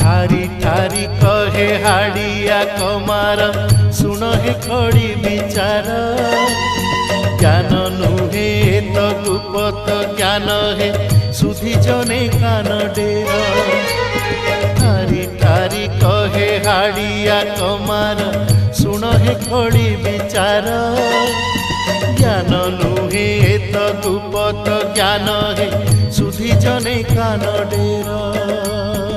ठारी ठारी कहे हाड़िया कमार सुन हे खड़ी विचार ज्ञान नुहे तो गुपत ज्ञान हे सुधी जने कान डेर ठारी ठारी कहे हाड़िया कमार सुन हे खड़ी विचार ज्ञान नुहे तो गुपत ज्ञान हे सुधी जने कान डेर।